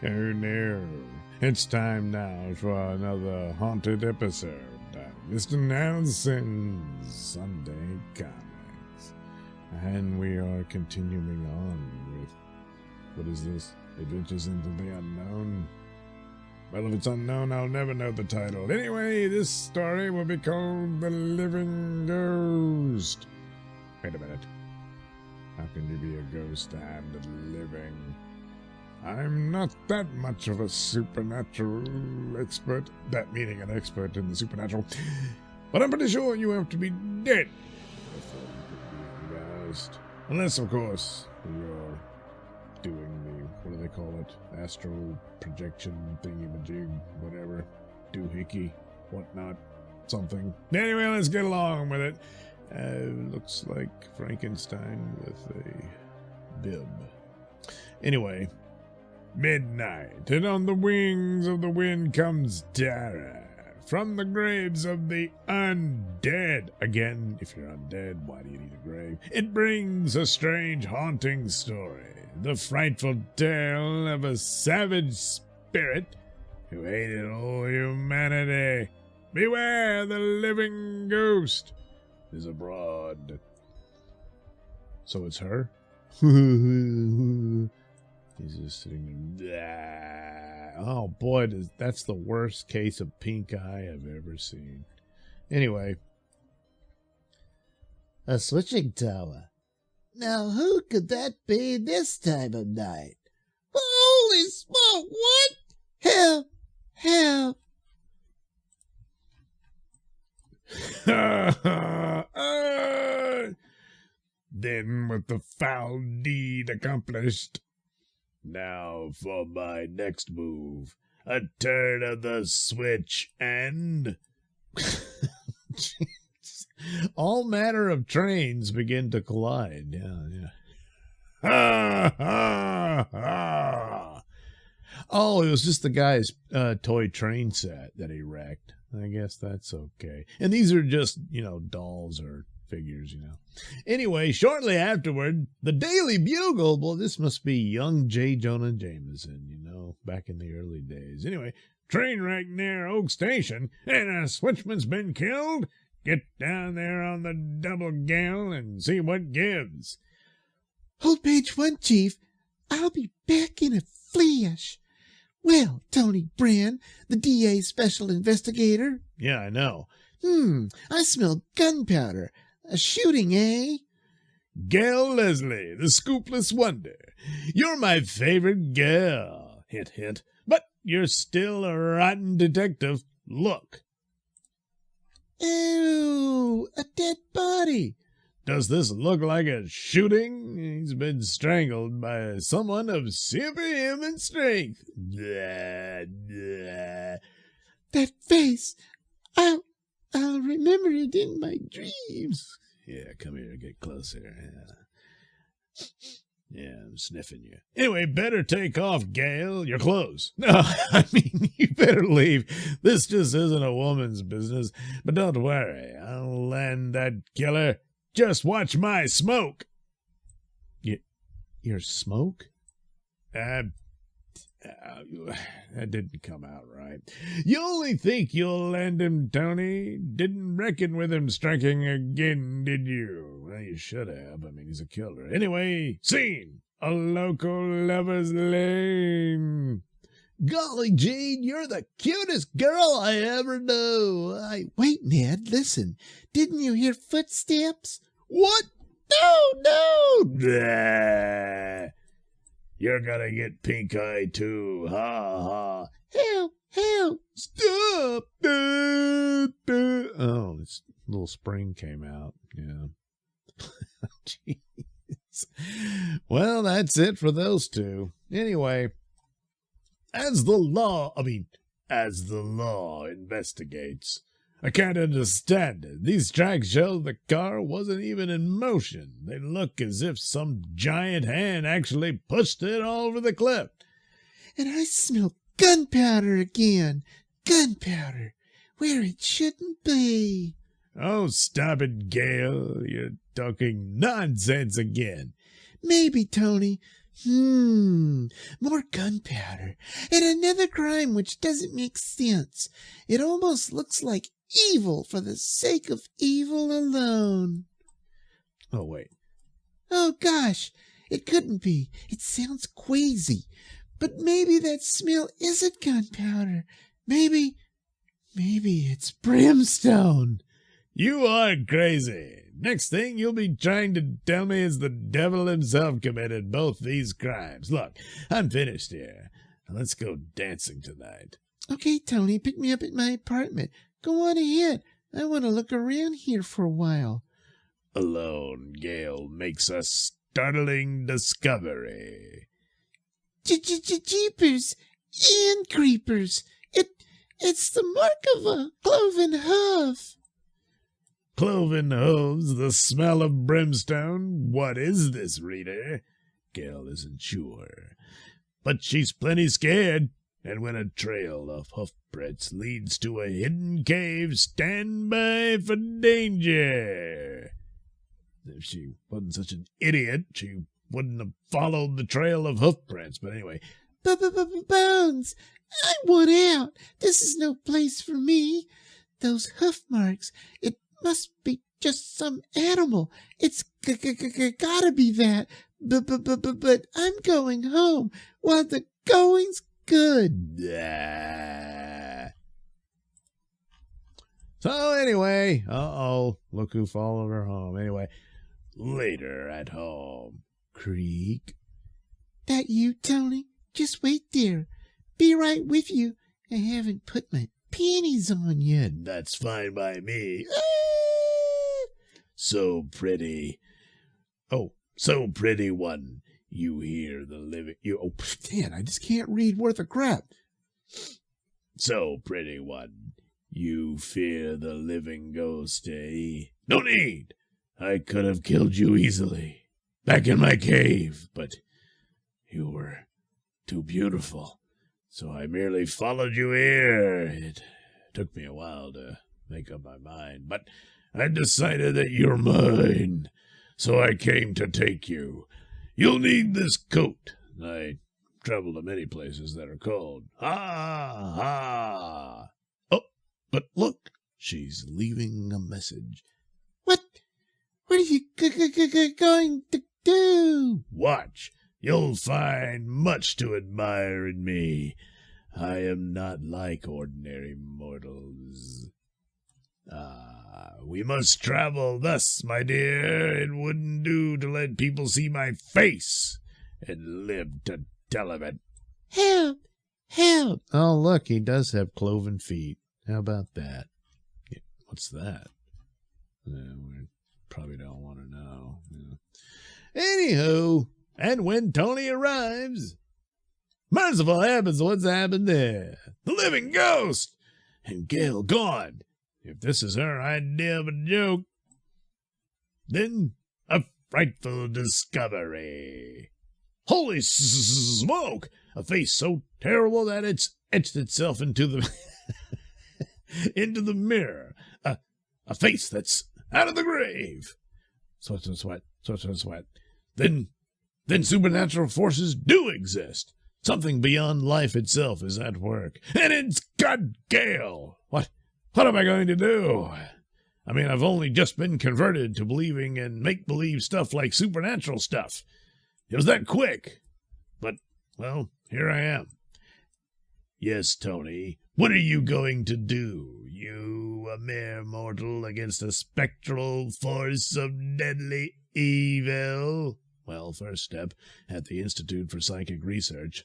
Oh no, it's time now for another haunted episode of Mr. Nailsin's Sunday Comics. And we are continuing on with, what is this? Adventures into the Unknown? Well, if it's unknown, I'll never know the title. Anyway, this story will be called The Living Ghost. Wait a minute. How can you be a ghost and living? I'm not that much of a supernatural expert, that meaning an expert in the supernatural, but I'm pretty sure you have to be dead before you could be a ghost. Unless, of course, you're doing the, what do they call it, astral projection thingy-majig, whatever, doohickey, whatnot, something. Anyway, let's get along with it. Looks like Frankenstein with a bib. Anyway, midnight, and on the wings of the wind comes terror from the graves of the undead. Again, if you're undead, why do you need a grave? It brings a strange, haunting story, the frightful tale of a savage spirit who hated all humanity. Beware, the living ghost is abroad. So it's her? He's just sitting there. Oh boy, that's the worst case of pink eye I've ever seen. Anyway. A switching tower. Now who could that be this time of night? Holy smoke, what? Help! Help! Then, with the foul deed accomplished, now for my next move. A turn of the switch and... all manner of trains begin to collide. Yeah. Ha, ha, ha. Oh, it was just the guy's toy train set that he wrecked. I guess that's okay. And these are just, dolls or figures, Anyway, shortly afterward, the Daily Bugle, well, this must be young J. Jonah Jameson, back in the early days. Anyway, train wreck near Oak Station, and a switchman's been killed. Get down there on the double gale and see what gives. Hold page 1, Chief. I'll be back in a flash. Well, Tony Brand, the DA special investigator. Yeah, I know. I smell gunpowder. A shooting, eh? Gail Leslie, the scoopless wonder. You're my favorite girl. Hint, hint. But you're still a rotten detective. Look. Ew, a dead body. Does this look like a shooting? He's been strangled by someone of superhuman strength. Blah, blah. That face. I'll remember it in my dreams. Yeah, come here, get closer. Yeah, I'm sniffing you. Anyway, better take off, Gail. You're close. No, I mean, you better leave. This just isn't a woman's business. But don't worry, I'll land that killer. Just watch my smoke. Your smoke? That didn't come out right. You only think you'll land him, Tony. Didn't reckon with him striking again, did you? Well, you should have. I mean, he's a killer. Anyway, scene. A local lover's lane. Golly, Gene, you're the cutest girl I ever knew. Wait, Ned, listen. Didn't you hear footsteps? What? No! Blah. You're gonna get pink eye too. Ha ha. Help! Help! Stop! Oh, this little spring came out. Yeah. Jeez. Well, that's it for those two. Anyway, as the law investigates, I can't understand it. These tracks show the car wasn't even in motion. They look as if some giant hand actually pushed it all over the cliff. And I smell gunpowder again. Gunpowder, where it shouldn't be. Oh, stop it, Gail. You're talking nonsense again. Maybe, Tony. More gunpowder. And another crime which doesn't make sense. It almost looks like evil for the sake of evil alone. Oh, wait. Oh, gosh. It couldn't be. It sounds queasy. But maybe that smell isn't gunpowder. Maybe it's brimstone. You are crazy. Next thing you'll be trying to tell me is the devil himself committed both these crimes. Look, I'm finished here. Let's go dancing tonight. Okay, Tony, pick me up at my apartment. Go on ahead. I want to look around here for a while. Alone, Gale makes a startling discovery. Jeepers and creepers. It's the mark of a cloven hoof. Cloven hooves, the smell of brimstone. What is this, reader? Gale isn't sure. But she's plenty scared, and when a trail of hoof prints leads to a hidden cave, stand by for danger. If she wasn't such an idiot, she wouldn't have followed the trail of hoof prints. But anyway. Bones! I want out. This is no place for me. Those hoof marks. It must be just some animal. It's gotta be that. But I'm going home while the going's good. So anyway, look who followed her home. Anyway, later at home. Creak. That you, Tony? Just wait there. Be right with you. I haven't put my panties on yet. That's fine by me. So pretty. Oh, so pretty one. You hear the living... Man, I just can't read worth a crap. So pretty one. You fear the living ghost, eh? No need. I could have killed you easily. Back in my cave, but you were too beautiful. So I merely followed you here. It took me a while to make up my mind, but I decided that you're mine. So I came to take you. You'll need this coat. I travel to many places that are cold. Ha, ha. Oh, but look, she's leaving a message. What are you going to do? Watch. You'll find much to admire in me. I am not like ordinary mortals. We must travel thus, my dear. It wouldn't do to let people see my face and live to tell of it. Help! Help! Oh, look, he does have cloven feet. How about that? Yeah, what's that? We probably don't want to know. Yeah. Anywho, and when Tony arrives, merciful heavens, what's happened there? The living ghost! And Gale gone. If this is her idea of a joke, then a frightful discovery. Holy smoke! A face so terrible that it's etched itself into the into the mirror. A face that's out of the grave. Sweat. Then supernatural forces do exist. Something beyond life itself is at work. And it's God Gale. What am I going to do? I mean, I've only just been converted to believing in make-believe stuff like supernatural stuff. It was that quick. But, well, here I am. Yes, Tony, what are you going to do? You, a mere mortal, against a spectral force of deadly evil? Well, first step, at the Institute for Psychic Research.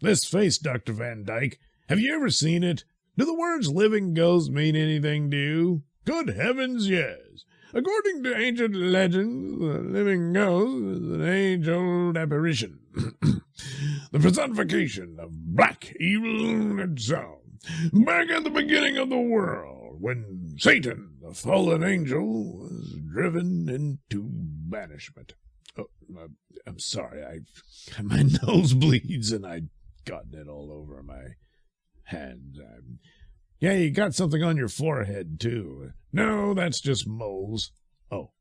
This face, Dr. Van Dyke. Have you ever seen it? Do the words living ghost mean anything to you? Good heavens, yes. According to ancient legends, the living ghost is an age-old apparition. The personification of black evil itself. Back at the beginning of the world, when Satan, the fallen angel, was driven into banishment. Oh, I'm sorry, my nose bleeds and I've gotten it all over my hands. Yeah, you got something on your forehead, too. No, that's just moles. Oh.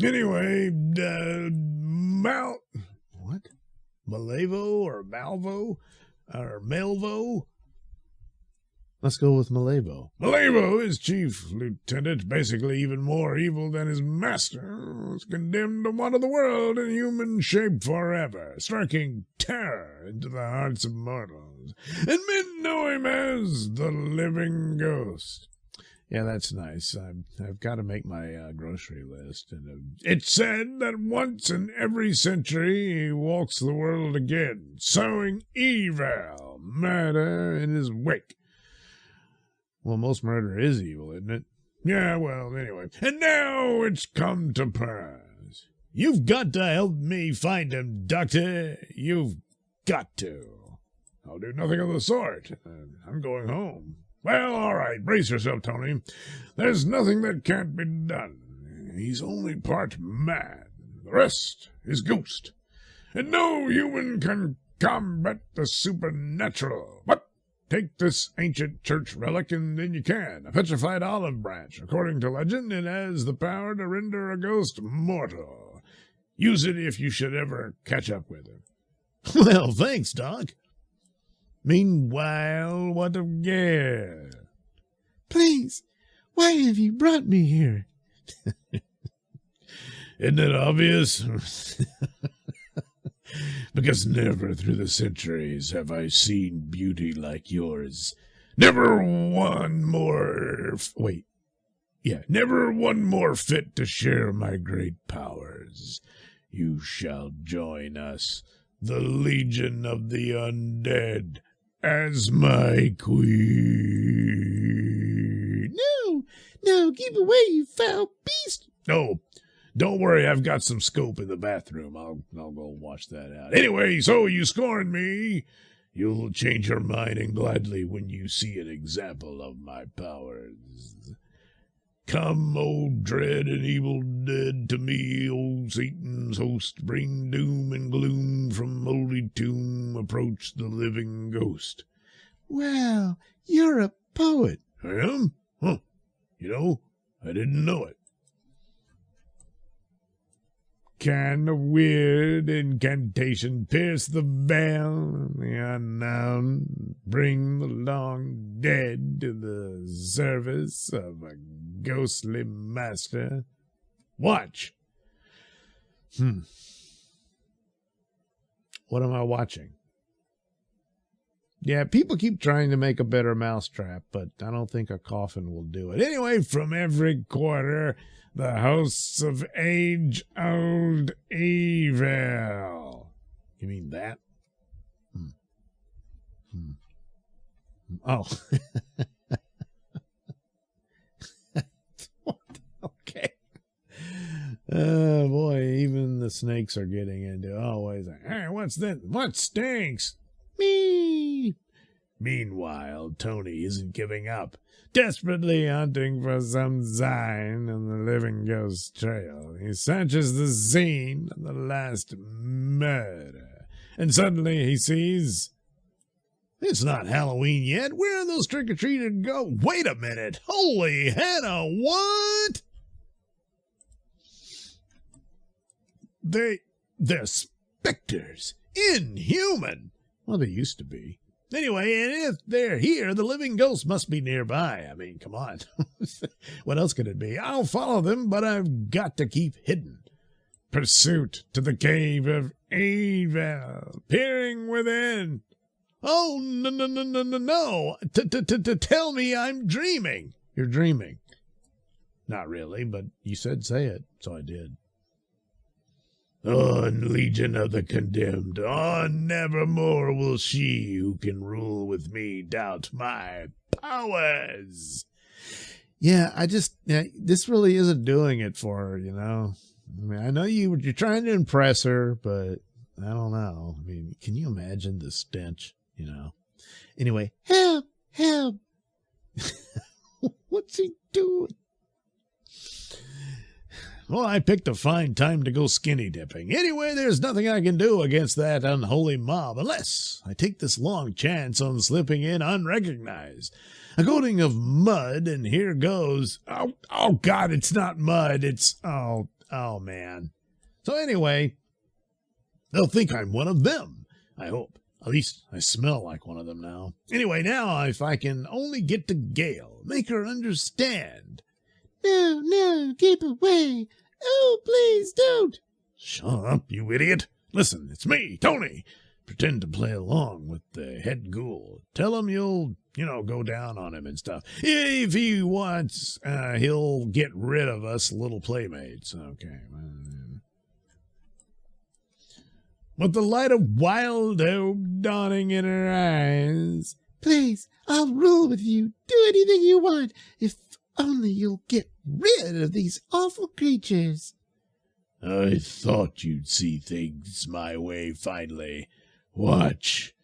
Anyway, what? Malevo or Malvo or Melvo? Let's go with Malevo. Malevo is chief lieutenant, basically even more evil than his master, was condemned to wander the world in human shape forever, striking terror into the hearts of mortals. And men know him as the living ghost. Yeah, that's nice. I've got to make my grocery list. And it's said that once in every century he walks the world again, sowing evil, murder in his wake. Well, most murder is evil, isn't it? Yeah, well, anyway. And now it's come to pass. You've got to help me find him, Doctor. You've got to. I'll do nothing of the sort. I'm going home. Well, all right, brace yourself, Tony. There's nothing that can't be done. He's only part mad. The rest is ghost. And no human can combat the supernatural. But take this ancient church relic, and then you can. A petrified olive branch. According to legend, it has the power to render a ghost mortal. Use it if you should ever catch up with him. Well, thanks, Doc. Meanwhile, what of gear? Please, why have you brought me here? Isn't it obvious? Because never through the centuries have I seen beauty like yours. Never one more fit to share my great powers. You shall join us, the Legion of the Undead, as my queen. No, give away, you foul beast. No, don't worry, I've got some scope in the bathroom. I'll go wash that out. Anyway, so you scorn me. You'll change your mind and gladly when you see an example of my powers. Come, O dread and evil dead, to me, O Satan's host, bring doom and gloom from holy tomb, approach the living ghost. Wow, you're a poet. I am? Huh. You know, I didn't know it. Can a weird incantation pierce the veil? The unknown bring the long dead to the service of a ghostly master. Watch. What am I watching? Yeah, people keep trying to make a better mousetrap, but I don't think a coffin will do it. Anyway, from every quarter, the hosts of age-old evil. You mean that? Oh. What? Okay. Oh, boy, even the snakes are getting into it. Oh, wait a second. Hey, what's this? What stinks? Me. Meanwhile, Tony isn't giving up, desperately hunting for some sign on the living ghost trail. He searches the scene of the last murder, and suddenly he sees... It's not Halloween yet. Where are those trick-or-treaters go? Wait a minute. Holy Hannah, what? They're specters. Inhuman. Well, they used to be. Anyway, and if they're here, the living ghost must be nearby. I mean, come on. What else could it be? I'll follow them, but I've got to keep hidden. Pursuit to the cave of evil, peering within. Oh, no. Tell me I'm dreaming. You're dreaming. Not really, but you said say it, so I did. On, Legion of the Condemned, on, nevermore will she who can rule with me doubt my powers. Yeah, this really isn't doing it for her, you know. I mean, I know you're trying to impress her, but I don't know. I mean, can you imagine the stench, you know? Anyway, Help. what's he doing? Well, I picked a fine time to go skinny dipping. Anyway, there's nothing I can do against that unholy mob unless I take this long chance on slipping in unrecognized. A coating of mud, and here goes. Oh, God, it's not mud. It's, Oh, man. So anyway, they'll think I'm one of them, I hope. At least I smell like one of them now. Anyway, now if I can only get to Gail, make her understand. No, no, keep away. Oh, please don't. Shut up, you idiot. Listen, it's me, Tony. Pretend to play along with the head ghoul. Tell him you'll, go down on him and stuff. If he wants, he'll get rid of us little playmates. Okay. With the light of wild hope dawning in her eyes. Please, I'll rule with you. Do anything you want. If only you'll get rid of these awful creatures. I thought you'd see things my way finally. Watch.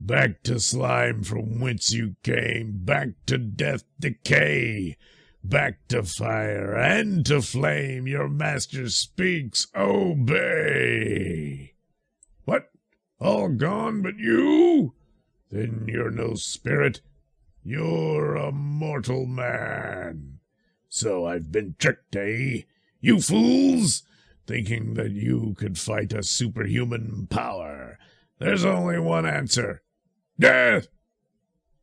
Back to slime from whence you came, back to death, decay, back to fire and to flame, your master speaks, obey. What? All gone but you? Then you're no spirit. You're a mortal man. So I've been tricked, eh? You fools! Thinking that you could fight a superhuman power. There's only one answer. Death!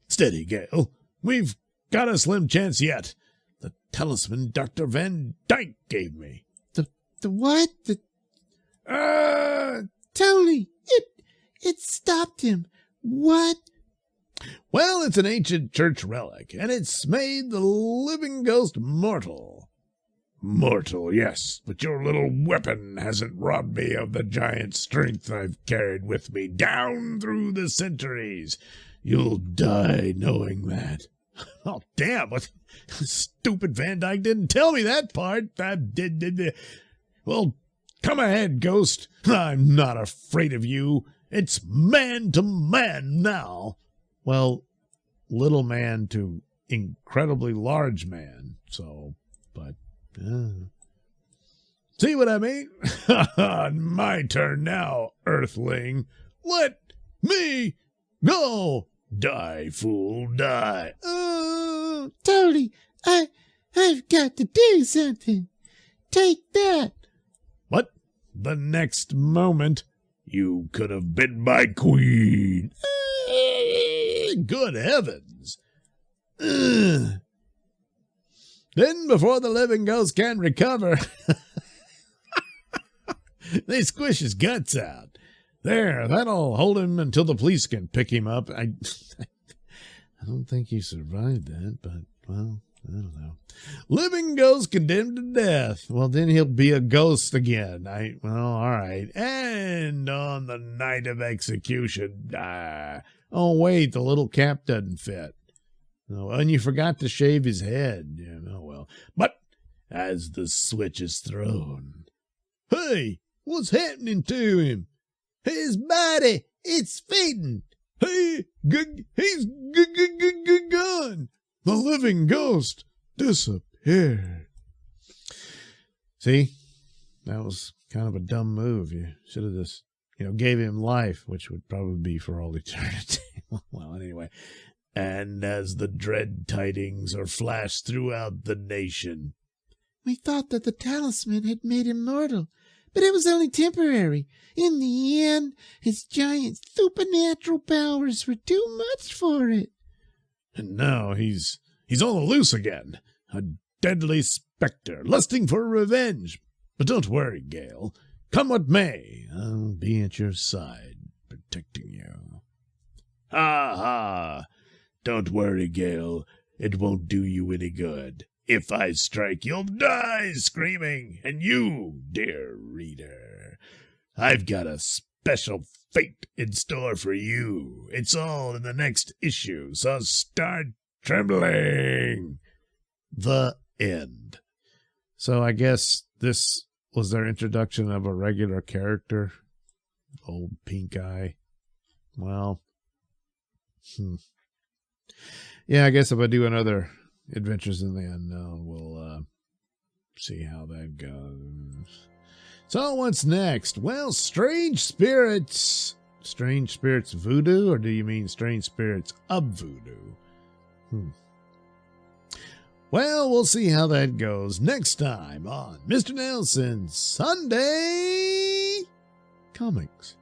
Steady, Gale. We've got a slim chance yet. The talisman Dr. Van Dyke gave me. The what? Tony, it stopped him. What? Well, it's an ancient church relic, and it's made the living ghost mortal. Mortal, yes, but your little weapon hasn't robbed me of the giant strength I've carried with me down through the centuries. You'll die knowing that. Oh, damn, what? Stupid Van Dyke didn't tell me that part. Well, come ahead, ghost. I'm not afraid of you. It's man to man now. Well, little man to incredibly large man, but... See what I mean? My turn now, earthling. Let me go. Die, fool, die. Oh, Tony, I've got to do something. Take that. What? The next moment, you could have been my queen. Good heavens. Then, before the living ghost can recover, they squish his guts out. There, that'll hold him until the police can pick him up. I don't think he survived that, but, well, I don't know. Living ghost condemned to death. Well, then he'll be a ghost again. All right. And on the night of execution, oh, wait, the little cap doesn't fit. Oh, and you forgot to shave his head. Yeah, oh, well. But as the switch is thrown, hey, what's happening to him? His body, it's fading. Hey, he's gone. The living ghost disappeared. See, that was kind of a dumb move. You should have just, gave him life, which would probably be for all eternity. Well, anyway. And as the dread tidings are flashed throughout the nation. We thought that the talisman had made him mortal, but it was only temporary. In the end, his giant supernatural powers were too much for it. And now he's on the loose again, a deadly specter, lusting for revenge. But don't worry, Gale. Come what may, I'll be at your side, protecting you. Ha ha! Don't worry, Gale. It won't do you any good. If I strike, you'll die screaming. And you, dear reader, I've got a special fate in store for you. It's all in the next issue, so start trembling. The end. So I guess this was their introduction of a regular character. Old Pink Eye. Well, yeah, I guess if I do another Adventures in the Unknown, we'll see how that goes. So what's next? Well, Strange Spirits. Strange Spirits Voodoo, or do you mean Strange Spirits of Voodoo? Well, we'll see how that goes next time on Mr. Nailsin Sunday Comics.